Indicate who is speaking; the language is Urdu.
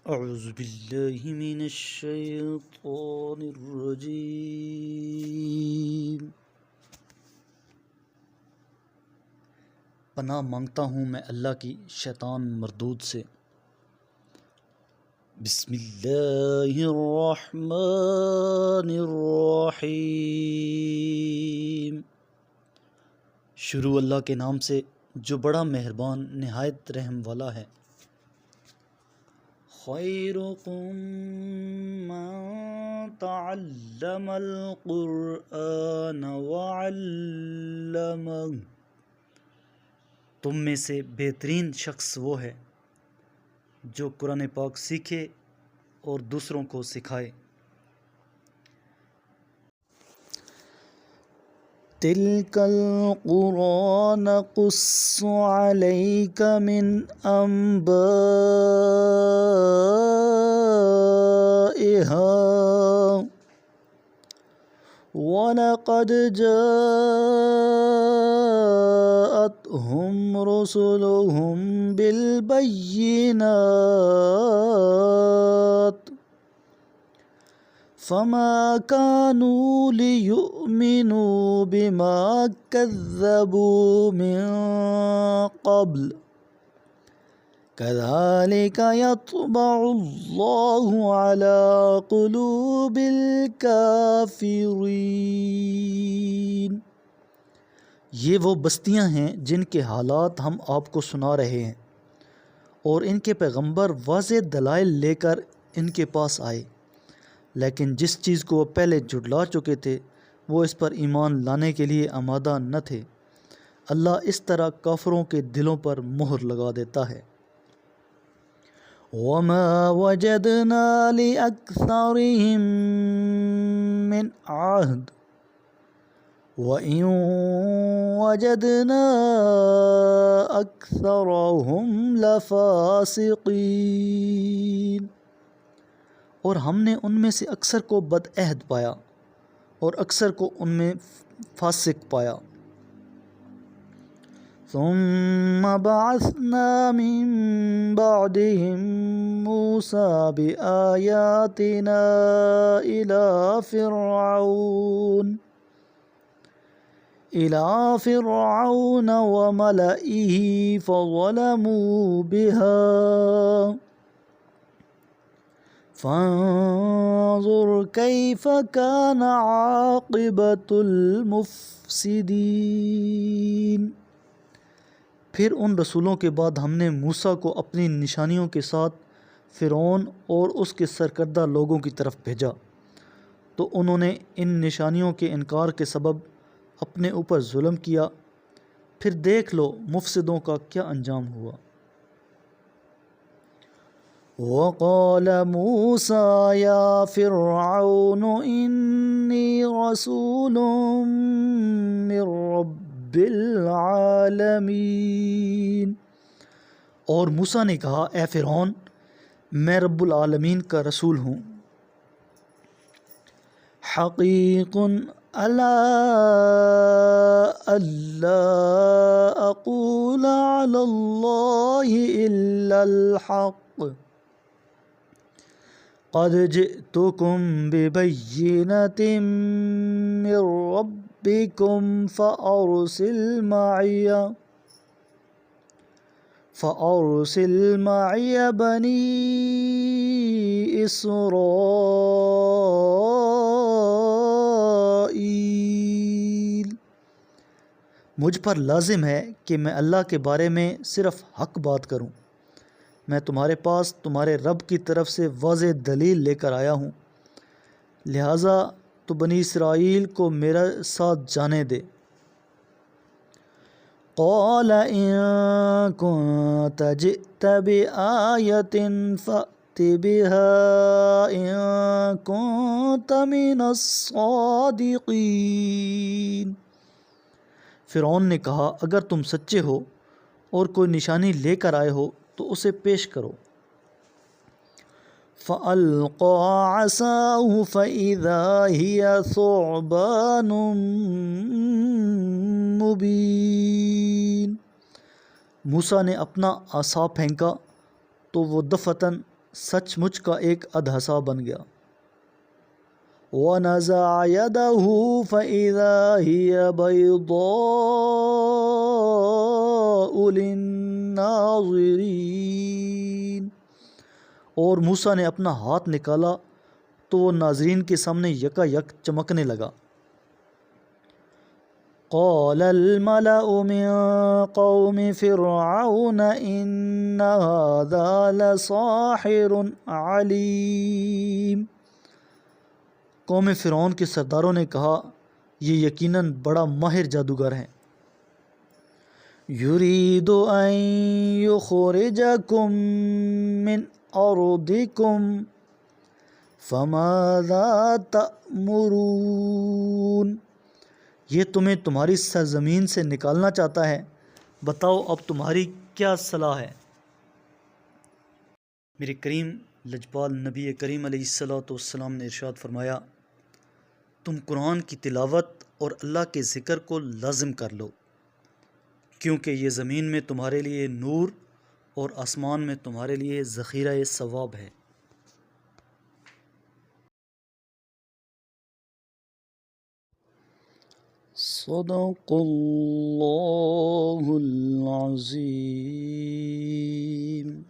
Speaker 1: اعوذ باللہ من الشیطان الرجیم۔ پناہ مانگتا ہوں میں اللہ کی شیطان مردود سے۔ بسم اللہ الرحمن الرحیم۔ شروع اللہ کے نام سے جو بڑا مہربان نہایت رحم والا ہے۔ خیرکم من تعلم القرآن وعلمہ، تم میں سے بہترین شخص وہ ہے جو قرآن پاک سیکھے اور دوسروں کو سکھائے۔ تلک القرى نقص عليك من أنبائها ولقد جاءتهم رسلهم بالبينات فما كانوا ليؤمنوا بما كذبوا من قبل كذلك يطبع الله على قلوب الكافرين۔ یہ وہ بستیاں ہیں جن کے حالات ہم آپ کو سنا رہے ہیں، اور ان کے پیغمبر واضح دلائل لے کر ان کے پاس آئے، لیکن جس چیز کو وہ پہلے جھٹلا چکے تھے وہ اس پر ایمان لانے کے لیے آمادہ نہ تھے۔ اللہ اس طرح کافروں کے دلوں پر مہر لگا دیتا ہے۔ وَمَا وَجَدْنَا لِأَكْثَرِهِم مِّنْ عَهْدٍ وَإِن وَجَدْنَا أَكْثَرَهُمْ لَفَاسِقِينَ، اور ہم نے ان میں سے اکثر کو بدعہد پایا اور اکثر کو ان میں فاسق پایا۔ ثم بعثنا من بعدهم موسى بآياتنا إلى فرعون وملئه فظلموا بها فانظر كيف كان عاقبة المفسدين۔ پھر ان رسولوں کے بعد ہم نے موسیٰ کو اپنی نشانیوں کے ساتھ فرعون اور اس کے سرکردہ لوگوں کی طرف بھیجا، تو انہوں نے ان نشانیوں کے انکار کے سبب اپنے اوپر ظلم کیا۔ پھر دیکھ لو مفسدوں کا کیا انجام ہوا۔ وَقَالَ مُوسَى يَا فِرْعَوْنُ إِنِّي رَسُولٌ مِّن رَّبِّ الْعَالَمِينَ، اور موسیٰ نے کہا، اے فرعون، میں رب العالمین کا رسول ہوں۔ حقیق علی الا اقول علی اللہ الا الحق قد جئتکم ببینۃ من ربکم فأرسل معی بنی اسرائیل۔ مجھ پر لازم ہے کہ میں اللہ کے بارے میں صرف حق بات کروں۔ میں تمہارے پاس تمہارے رب کی طرف سے واضح دلیل لے کر آیا ہوں، لہٰذا تو بنی اسرائیل کو میرے ساتھ جانے دے۔ قال ان كنت جئت بآية فأت بها ان كنت من الصادقين۔ فرعون نے کہا، اگر تم سچے ہو اور کوئی نشانی لے کر آئے ہو تو اسے پیش کرو۔ فَأَلْقَى عَصَاهُ فَإِذَا هِيَ ثُعْبَانٌ مُبِينٌ۔ موسیٰ نے اپنا عصا پھینکا تو وہ دفعتاً سچ مچ کا ایک ادھسا بن گیا۔ وَنَزَعَ يَدَهُ فَإِذَا هِيَ بَيْضَاءُ لِلنَّاظِرِينَ، اور موسیٰ نے اپنا ہاتھ نکالا تو وہ ناظرین کے سامنے یکا یک چمکنے لگا۔ قال الملأ من قوم فرعون إن هذا لساحر علیم، قوم فرعون کے سرداروں نے کہا یہ یقیناً بڑا ماہر جادوگر ہے۔ یرید ان یخرجکم من ارضکم فماذا تأمرون، یہ تمہیں تمہاری سرزمین سے نکالنا چاہتا ہے، بتاؤ اب تمہاری کیا صلاح ہے؟ میرے کریم لجپال نبی کریم علیہ السلام نے ارشاد فرمایا، تم قرآن کی تلاوت اور اللہ کے ذکر کو لازم کر لو، کیونکہ یہ زمین میں تمہارے لیے نور اور آسمان میں تمہارے لیے ذخیرہ ثواب ہے۔ صدق اللہ العظیم۔